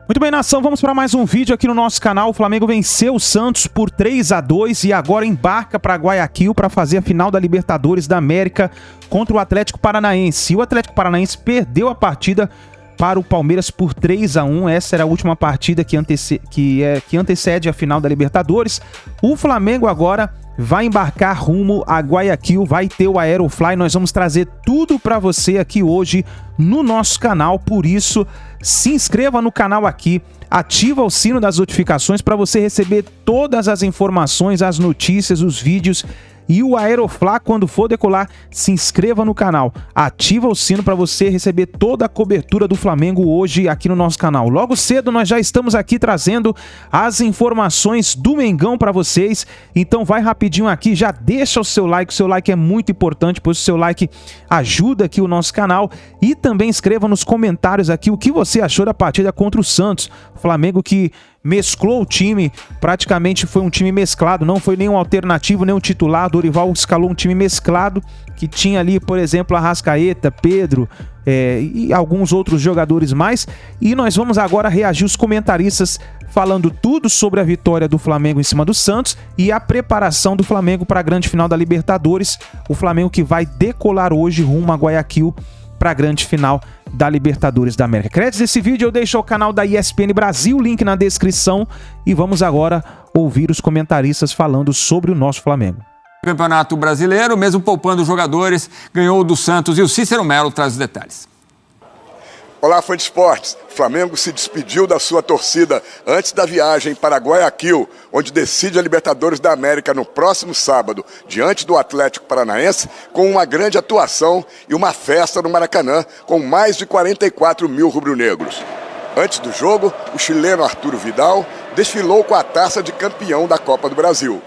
Muito bem, nação, vamos para mais um vídeo aqui no nosso canal. O Flamengo venceu o Santos por 3-2 e agora embarca para Guayaquil para fazer a final da Libertadores da América contra o Atlético Paranaense. E o Atlético Paranaense perdeu a partida para o Palmeiras por 3-1. Essa era a última partida que antecede a final da Libertadores. O Flamengo agora vai embarcar rumo a Guayaquil, vai ter o Aerofly. Nós vamos trazer tudo para você aqui hoje no nosso canal, por isso se inscreva no canal aqui, ativa o sino das notificações para você receber todas as informações, as notícias, os vídeos. E o Aerofly, quando for decolar, se inscreva no canal, ativa o sino para você receber toda a cobertura do Flamengo hoje aqui no nosso canal. Logo cedo nós já estamos aqui trazendo as informações do Mengão para vocês, então vai rapidinho aqui, já deixa o seu like é muito importante, pois o seu like ajuda aqui o nosso canal, e também escreva nos comentários aqui o que você achou da partida contra o Santos. O Flamengo que mesclou o time, praticamente foi um time mesclado, não foi nenhum alternativo, nem um titular. Dorival escalou um time mesclado, que tinha ali, por exemplo, Arrascaeta, Pedro e alguns outros jogadores mais. E nós vamos agora reagir os comentaristas falando tudo sobre a vitória do Flamengo em cima do Santos e a preparação do Flamengo para a grande final da Libertadores. O Flamengo que vai decolar hoje rumo a Guayaquil para a grande final da Libertadores da América. Créditos desse vídeo eu deixo ao canal da ESPN Brasil, link na descrição, e vamos agora ouvir os comentaristas falando sobre o nosso Flamengo. Campeonato Brasileiro, mesmo poupando jogadores, ganhou do Santos, e o Cícero Melo traz os detalhes. Olá, fã de esportes. O Flamengo se despediu da sua torcida antes da viagem para Guayaquil, onde decide a Libertadores da América no próximo sábado, diante do Atlético Paranaense, com uma grande atuação e uma festa no Maracanã, com mais de 44 mil rubro-negros. Antes do jogo, o chileno Arturo Vidal desfilou com a taça de campeão da Copa do Brasil.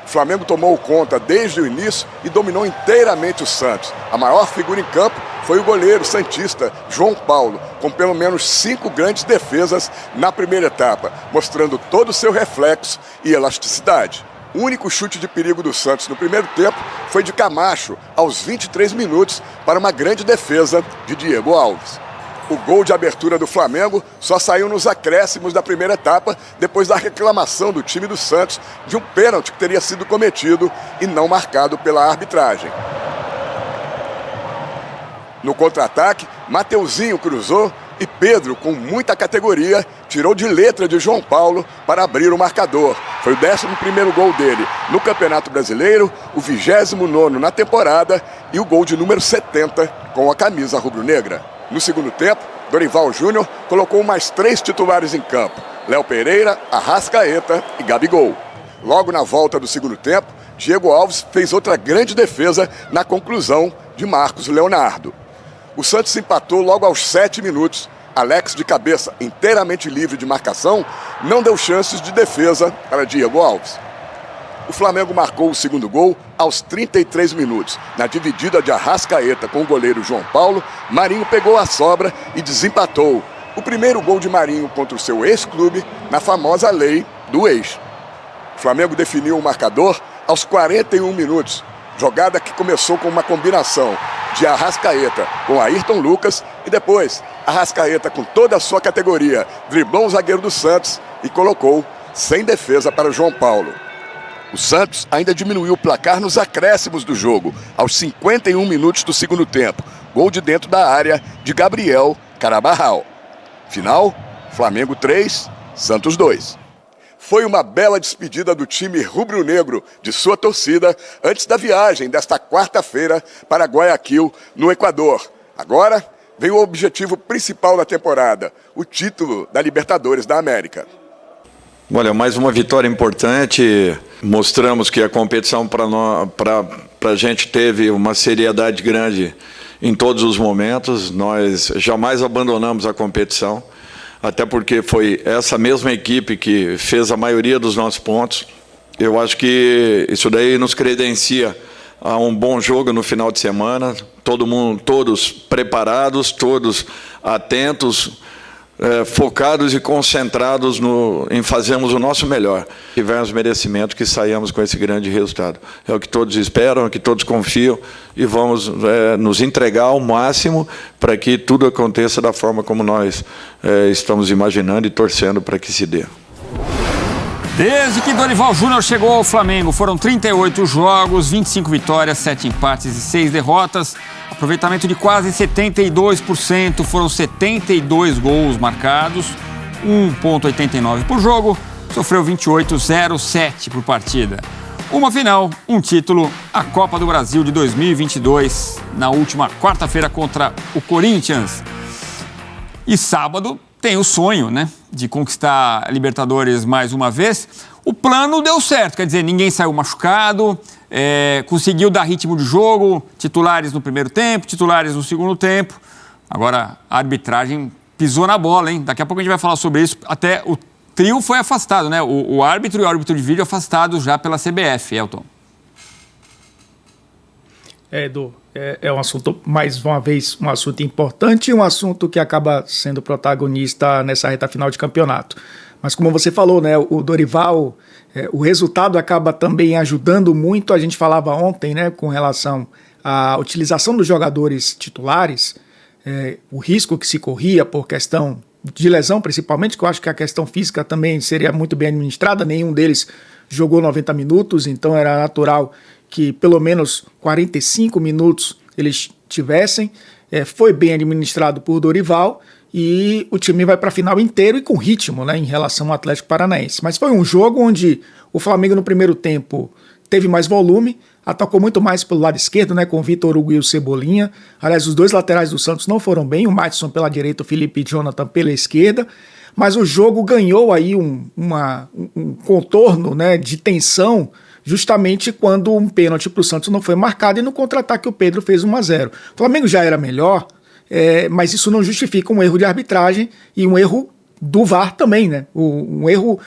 O Flamengo tomou conta desde o início e dominou inteiramente o Santos. A maior figura em campo foi o goleiro santista João Paulo, com pelo menos 5 grandes defesas na primeira etapa, mostrando todo o seu reflexo e elasticidade. O único chute de perigo do Santos no primeiro tempo foi de Camacho, aos 23 minutos, para uma grande defesa de Diego Alves. O gol de abertura do Flamengo só saiu nos acréscimos da primeira etapa, depois da reclamação do time do Santos de um pênalti que teria sido cometido e não marcado pela arbitragem. No contra-ataque, Mateuzinho cruzou e Pedro, com muita categoria, tirou de letra de João Paulo para abrir o marcador. Foi o 11º gol dele no Campeonato Brasileiro, o 29º na temporada e o gol de número 70 com a camisa rubro-negra. No segundo tempo, Dorival Júnior colocou mais 3 titulares em campo: Léo Pereira, Arrascaeta e Gabigol. Logo na volta do segundo tempo, Diego Alves fez outra grande defesa na conclusão de Marcos Leonardo. O Santos empatou logo aos 7 minutos. Alex, de cabeça inteiramente livre de marcação, não deu chances de defesa para Diego Alves. O Flamengo marcou o segundo gol aos 33 minutos. Na dividida de Arrascaeta com o goleiro João Paulo, Marinho pegou a sobra e desempatou. O primeiro gol de Marinho contra o seu ex-clube na famosa lei do ex. O Flamengo definiu o marcador aos 41 minutos. Jogada que começou com uma combinação de Arrascaeta com Ayrton Lucas e depois Arrascaeta, com toda a sua categoria, driblou o zagueiro do Santos e colocou sem defesa para João Paulo. O Santos ainda diminuiu o placar nos acréscimos do jogo, aos 51 minutos do segundo tempo. Gol de dentro da área de Gabriel Carabarral. Final, Flamengo 3, Santos 2. Foi uma bela despedida do time rubro-negro de sua torcida antes da viagem desta quarta-feira para Guayaquil, no Equador. Agora vem o objetivo principal da temporada, o título da Libertadores da América. Olha, mais uma vitória importante. Mostramos que a competição para a gente teve uma seriedade grande em todos os momentos. Nós jamais abandonamos a competição, até porque foi essa mesma equipe que fez a maioria dos nossos pontos. Eu acho que isso daí nos credencia a um bom jogo no final de semana. Todo mundo, todos preparados, todos atentos, focados e concentrados em fazermos o nosso melhor. Tivemos merecimento que saímos com esse grande resultado. É o que todos esperam, é o que todos confiam, e vamos nos entregar ao máximo para que tudo aconteça da forma como nós estamos imaginando e torcendo para que se dê. Desde que Dorival Júnior chegou ao Flamengo, foram 38 jogos, 25 vitórias, 7 empates e 6 derrotas. Aproveitamento de quase 72%, foram 72 gols marcados, 1,89 por jogo, sofreu 28,07 por partida. Uma final, um título, a Copa do Brasil de 2022, na última quarta-feira contra o Corinthians. E sábado tem o sonho, né, de conquistar a Libertadores mais uma vez. O plano deu certo, quer dizer, ninguém saiu machucado, conseguiu dar ritmo de jogo, titulares no primeiro tempo, titulares no segundo tempo. Agora, a arbitragem pisou na bola, hein? Daqui a pouco a gente vai falar sobre isso. Até o trio foi afastado, né? O árbitro e o árbitro de vídeo afastados já pela CBF, Elton. Edu, é um assunto, mais uma vez, um assunto importante e um assunto que acaba sendo protagonista nessa reta final de campeonato. Mas como você falou, né, o Dorival, o resultado acaba também ajudando muito. A gente falava ontem, né, com relação à utilização dos jogadores titulares, o risco que se corria por questão de lesão, principalmente, que eu acho que a questão física também seria muito bem administrada. Nenhum deles jogou 90 minutos, então era natural que pelo menos 45 minutos eles tivessem. Foi bem administrado por Dorival e o time vai para a final inteiro e com ritmo, né, em relação ao Atlético Paranaense. Mas foi um jogo onde o Flamengo no primeiro tempo teve mais volume, atacou muito mais pelo lado esquerdo, né, com o Vitor Hugo e o Cebolinha. Aliás, os dois laterais do Santos não foram bem, o Maddison pela direita, o Felipe Jonathan pela esquerda. Mas o jogo ganhou aí um contorno, né, de tensão, justamente quando um pênalti para o Santos não foi marcado e no contra-ataque o Pedro fez 1-0. O Flamengo já era melhor, mas isso não justifica um erro de arbitragem e um erro do VAR também, né? Um erro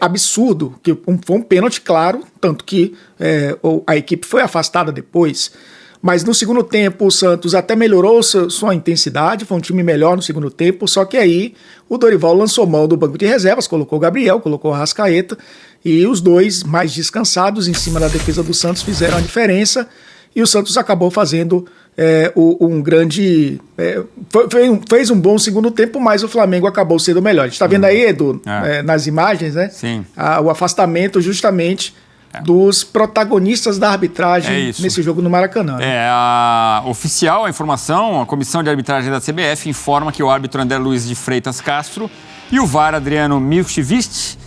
absurdo, que foi um pênalti claro, tanto que a equipe foi afastada depois. Mas no segundo tempo o Santos até melhorou sua intensidade, foi um time melhor no segundo tempo, só que aí o Dorival lançou mão do banco de reservas, colocou o Gabriel, colocou o Arrascaeta, e os dois mais descansados em cima da defesa do Santos fizeram a diferença, e o Santos acabou fazendo um grande... fez um bom segundo tempo, mas o Flamengo acabou sendo melhor. A gente está vendo aí, Edu, nas imagens, né? Sim. O afastamento justamente dos protagonistas da arbitragem nesse jogo no Maracanã. Né? Oficial a informação, a comissão de arbitragem da CBF informa que o árbitro André Luiz de Freitas Castro e o VAR Adriano Milchivist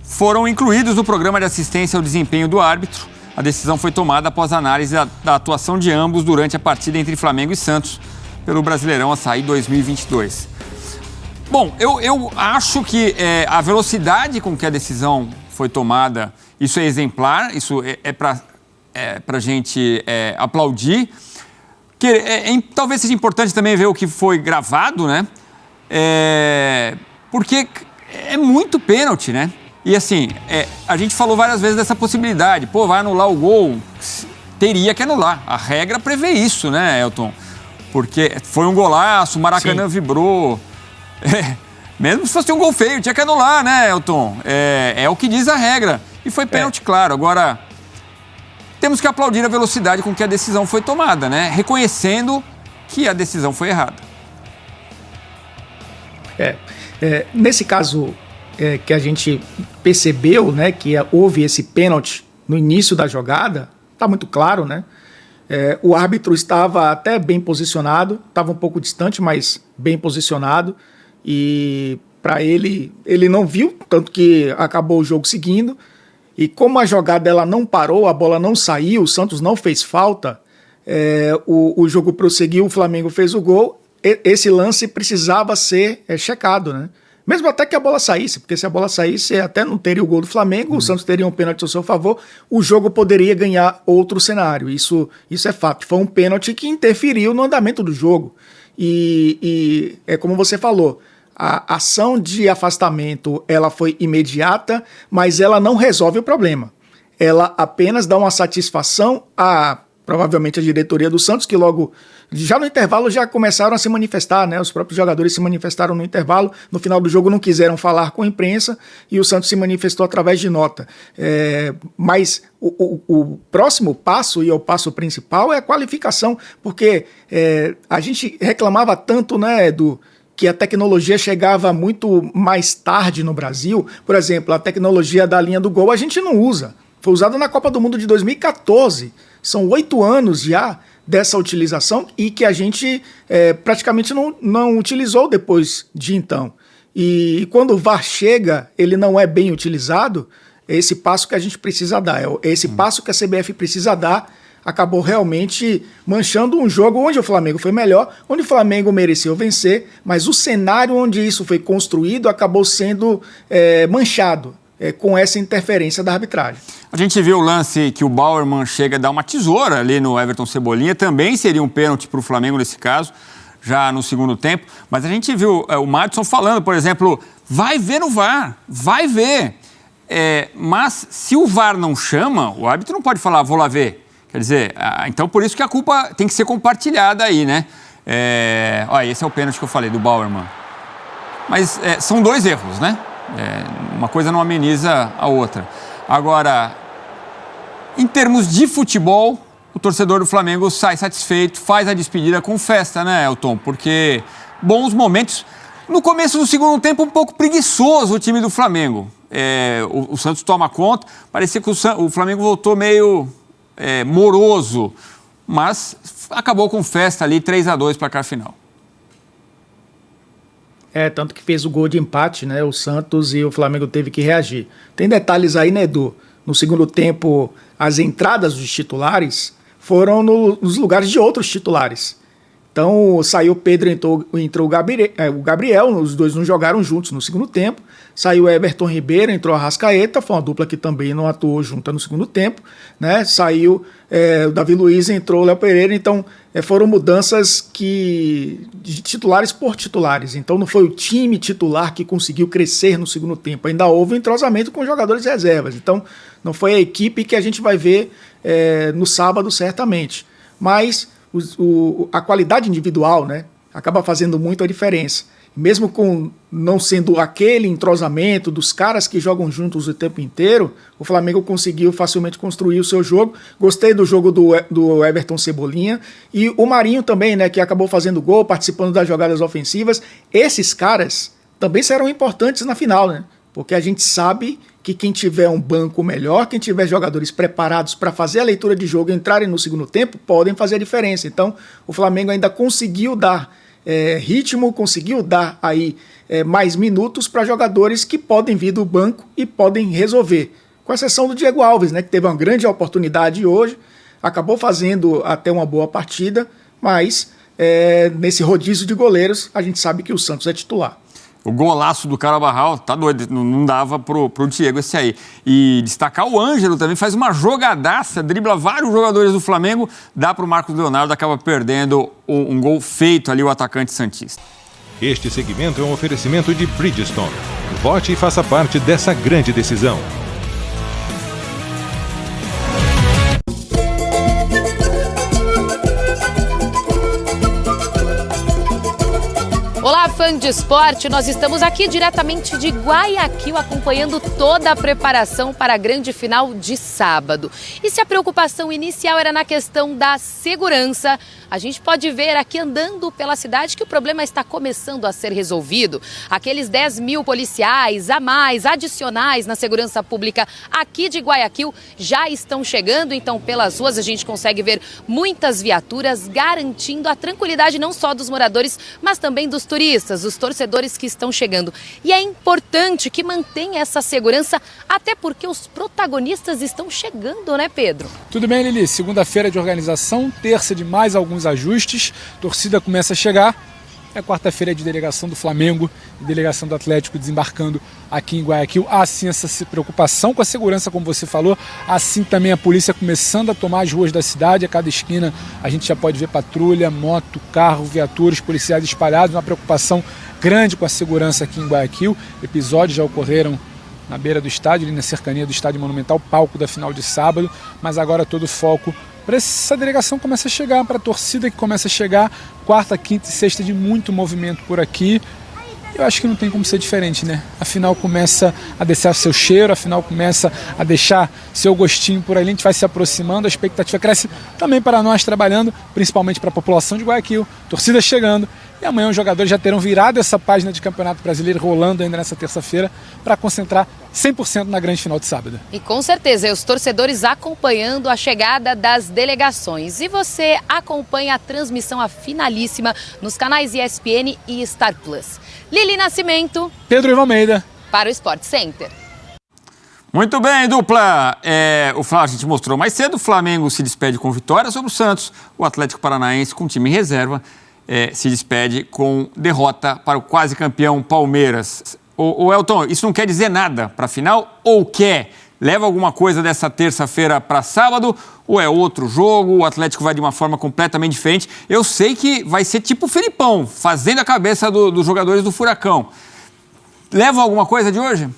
foram incluídos no programa de assistência ao desempenho do árbitro. A decisão foi tomada após análise da atuação de ambos durante a partida entre Flamengo e Santos pelo Brasileirão Açaí 2022. Bom, eu acho que a velocidade com que a decisão foi tomada, isso é exemplar, isso é para a gente aplaudir. Talvez seja importante também ver o que foi gravado, né? Porque é muito pênalti, né? E assim, a gente falou várias vezes dessa possibilidade. Pô, vai anular o gol? Teria que anular. A regra prevê isso, né, Elton? Porque foi um golaço, o Maracanã vibrou. Mesmo se fosse um gol feio, tinha que anular, né, Elton? É o que diz a regra. E foi pênalti, claro. Agora, temos que aplaudir a velocidade com que a decisão foi tomada, né? Reconhecendo que a decisão foi errada. Nesse caso que a gente percebeu, né, que houve esse pênalti no início da jogada, está muito claro, né? O árbitro estava até bem posicionado, estava um pouco distante, mas bem posicionado. E para ele não viu, tanto que acabou o jogo seguindo. E como a jogada ela não parou, a bola não saiu, o Santos não fez falta, o jogo prosseguiu, o Flamengo fez o gol. Esse lance precisava ser checado, né? Mesmo até que a bola saísse, porque se a bola saísse até não teria o gol do Flamengo, o Santos teria um pênalti ao seu favor, o jogo poderia ganhar outro cenário. Isso é fato. Foi um pênalti que interferiu no andamento do jogo. E é como você falou, a ação de afastamento ela foi imediata, mas ela não resolve o problema. Ela apenas dá uma satisfação provavelmente a diretoria do Santos, que logo, já no intervalo, já começaram a se manifestar, né? Os próprios jogadores se manifestaram no intervalo, no final do jogo não quiseram falar com a imprensa e o Santos se manifestou através de nota. Mas o próximo passo, e é o passo principal, é a qualificação, porque a gente reclamava tanto, né, que a tecnologia chegava muito mais tarde no Brasil. Por exemplo, a tecnologia da linha do gol a gente não usa. Foi usada na Copa do Mundo de 2014. São 8 anos já dessa utilização e que a gente praticamente não utilizou depois de então. E quando o VAR chega, ele não é bem utilizado, é esse passo que a gente precisa dar. É esse passo que a CBF precisa dar, acabou realmente manchando um jogo onde o Flamengo foi melhor, onde o Flamengo mereceu vencer, mas o cenário onde isso foi construído acabou sendo manchado com essa interferência da arbitragem. A gente viu o lance que o Bauerman chega a dar uma tesoura ali no Everton Cebolinha, também seria um pênalti para o Flamengo nesse caso, já no segundo tempo, mas a gente viu o Madison falando, por exemplo, vai ver no VAR, vai ver, mas se o VAR não chama, o árbitro não pode falar, vou lá ver. Quer dizer, então por isso que a culpa tem que ser compartilhada aí, né? Olha, esse é o pênalti que eu falei, do Bauerman. Mas são 2 erros, né? Uma coisa não ameniza a outra. Agora, em termos de futebol, o torcedor do Flamengo sai satisfeito, faz a despedida com festa, né, Elton? Porque bons momentos. No começo do segundo tempo, um pouco preguiçoso o time do Flamengo. O Santos toma conta, parecia que o Flamengo voltou meio moroso, mas acabou com festa ali, 3-2 placar final. Tanto que fez o gol de empate, né? O Santos, e o Flamengo teve que reagir. Tem detalhes aí, né, Edu? No segundo tempo, as entradas dos titulares foram nos lugares de outros titulares. Então, saiu o Pedro, entrou o Gabriel, os dois não jogaram juntos no segundo tempo. Saiu o Everton Ribeiro, entrou a Arrascaeta, foi uma dupla que também não atuou junta no segundo tempo, né? Saiu o Davi Luiz, entrou o Léo Pereira, então foram mudanças de titulares por titulares. Então não foi o time titular que conseguiu crescer no segundo tempo, ainda houve um entrosamento com os jogadores reservas. Então não foi a equipe que a gente vai ver no sábado certamente, mas a qualidade individual, né, acaba fazendo muito a diferença. Mesmo com não sendo aquele entrosamento dos caras que jogam juntos o tempo inteiro, o Flamengo conseguiu facilmente construir o seu jogo. Gostei do jogo do Everton Cebolinha e o Marinho também, né, que acabou fazendo gol, participando das jogadas ofensivas. Esses caras também serão importantes na final, né? Porque a gente sabe que quem tiver um banco melhor, quem tiver jogadores preparados para fazer a leitura de jogo e entrarem no segundo tempo, podem fazer a diferença. Então, o Flamengo ainda conseguiu dar ritmo, conseguiu dar aí mais minutos para jogadores que podem vir do banco e podem resolver. Com exceção do Diego Alves, né, que teve uma grande oportunidade hoje, acabou fazendo até uma boa partida, mas nesse rodízio de goleiros, a gente sabe que o Santos é titular. O golaço do Carabarral, tá doido, não dava pro Diego esse aí. E destacar o Ângelo também, faz uma jogadaça, dribla vários jogadores do Flamengo, dá pro Marcos Leonardo, acaba perdendo um gol feito ali, o atacante santista. Este segmento é um oferecimento de Bridgestone. Vote e faça parte dessa grande decisão. Olá, fã de esporte, nós estamos aqui diretamente de Guayaquil acompanhando toda a preparação para a grande final de sábado. E se a preocupação inicial era na questão da segurança, a gente pode ver aqui andando pela cidade que o problema está começando a ser resolvido. Aqueles 10 mil policiais a mais, adicionais na segurança pública aqui de Guayaquil já estão chegando, então pelas ruas a gente consegue ver muitas viaturas garantindo a tranquilidade não só dos moradores, mas também dos turistas, os torcedores que estão chegando. E é importante que mantenha essa segurança, até porque os protagonistas estão chegando, né, Pedro? Tudo bem, Lili. Segunda-feira de organização, terça de mais alguns ajustes, torcida começa a chegar. É quarta-feira de delegação do Flamengo e delegação do Atlético desembarcando aqui em Guayaquil. Há sim essa preocupação com a segurança, como você falou. Assim também a polícia começando a tomar as ruas da cidade. A cada esquina a gente já pode ver patrulha, moto, carro, viaturas, policiais espalhados. Uma preocupação grande com a segurança aqui em Guayaquil. Episódios já ocorreram na beira do estádio, ali na cercania do Estádio Monumental, palco da final de sábado. Mas agora todo o foco para essa delegação começa a chegar, para a torcida que começa a chegar, quarta, quinta e sexta de muito movimento por aqui. Eu acho que não tem como ser diferente, né? Afinal começa a deixar seu cheiro, afinal começa a deixar seu gostinho por ali, a gente vai se aproximando, a expectativa cresce também para nós trabalhando, principalmente para a população de Guayaquil, torcida chegando, e amanhã os jogadores já terão virado essa página de Campeonato Brasileiro rolando ainda nessa terça-feira para concentrar 100% na grande final de sábado. E com certeza, os torcedores acompanhando a chegada das delegações. E você acompanha a transmissão, a finalíssima, nos canais ESPN e Star Plus. Lili Nascimento, Pedro Ivo Almeida, para o Sport Center. Muito bem, dupla. A gente mostrou mais cedo, o Flamengo se despede com vitória sobre o Santos. O Atlético Paranaense, com time em reserva, se despede com derrota para o quase campeão Palmeiras. O Elton, isso não quer dizer nada para a final ou quer? Leva alguma coisa dessa terça-feira para sábado ou é outro jogo? O Atlético vai de uma forma completamente diferente. Eu sei que vai ser tipo o Felipão, fazendo a cabeça dos jogadores do Furacão. Leva alguma coisa de hoje?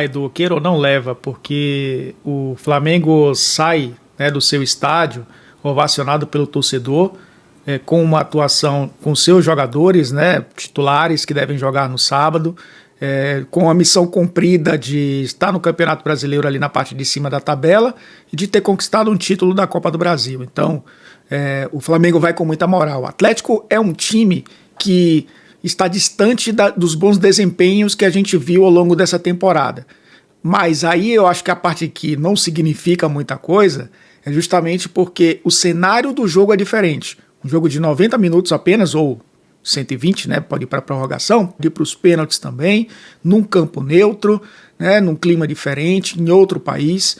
Edu, queira ou não leva, porque o Flamengo sai, né, do seu estádio, ovacionado pelo torcedor, com uma atuação com seus jogadores, né, titulares que devem jogar no sábado, com a missão cumprida de estar no Campeonato Brasileiro ali na parte de cima da tabela e de ter conquistado um título da Copa do Brasil. Então, o Flamengo vai com muita moral. O Atlético é um time que está distante dos bons desempenhos que a gente viu ao longo dessa temporada. Mas aí eu acho que a parte que não significa muita coisa é justamente porque o cenário do jogo é diferente. Um jogo de 90 minutos apenas, ou 120, né? Pode ir para a prorrogação, pode ir para os pênaltis também, num campo neutro, né? Num clima diferente, em outro país.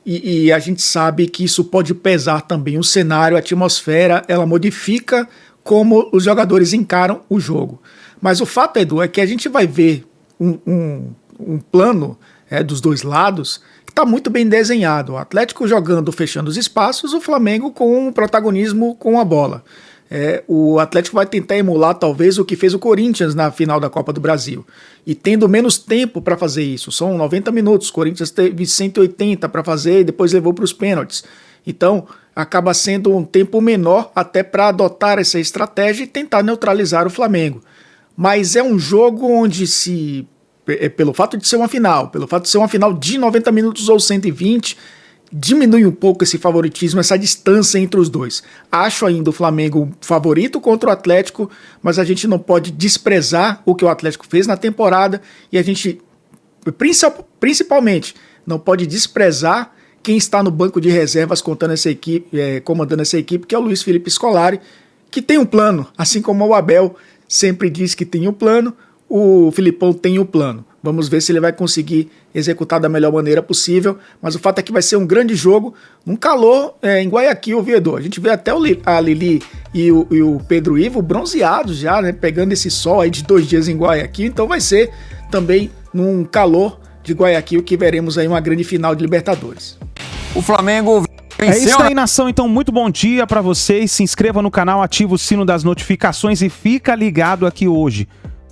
E a gente sabe que isso pode pesar também. O cenário, a atmosfera, ela modifica como os jogadores encaram o jogo. Mas o fato, Edu, é que a gente vai ver um plano dos dois lados que está muito bem desenhado. O Atlético jogando, fechando os espaços, o Flamengo com um protagonismo com a bola. O Atlético vai tentar emular talvez o que fez o Corinthians na final da Copa do Brasil. E tendo menos tempo para fazer isso. São 90 minutos, o Corinthians teve 180 para fazer e depois levou para os pênaltis. Então, acaba sendo um tempo menor até para adotar essa estratégia e tentar neutralizar o Flamengo. Mas é um jogo onde pelo fato de ser uma final, pelo fato de ser uma final de 90 minutos ou 120, diminui um pouco esse favoritismo, essa distância entre os dois. Acho ainda o Flamengo favorito contra o Atlético, mas a gente não pode desprezar o que o Atlético fez na temporada e a gente, principalmente, não pode desprezar quem está no banco de reservas comandando essa equipe, que é o Luiz Felipe Scolari, que tem um plano, assim como o Abel sempre diz que tem um plano, o Filipão tem um plano. Vamos ver se ele vai conseguir executar da melhor maneira possível, mas o fato é que vai ser um grande jogo, um calor em Guayaquil, Edu. A gente vê até a Lili e o Pedro Ivo bronzeados já, né, pegando esse sol aí de 2 dias em Guayaquil, então vai ser também num calor de Guayaquil que veremos aí uma grande final de Libertadores. O Flamengo venceu. É isso aí, nação. Então, muito bom dia pra vocês. Se inscreva no canal, ativa o sino das notificações e fica ligado aqui hoje.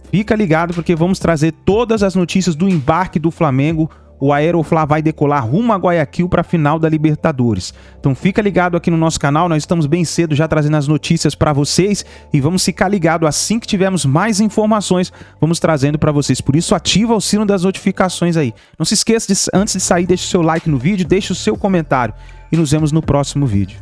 Fica ligado porque vamos trazer todas as notícias do embarque do Flamengo. O Aeroflá vai decolar rumo a Guayaquil para a final da Libertadores. Então fica ligado aqui no nosso canal, nós estamos bem cedo já trazendo as notícias para vocês e vamos ficar ligado assim que tivermos mais informações, vamos trazendo para vocês. Por isso ativa o sino das notificações aí. Não se esqueça, antes de sair, deixe o seu like no vídeo, deixe o seu comentário e nos vemos no próximo vídeo.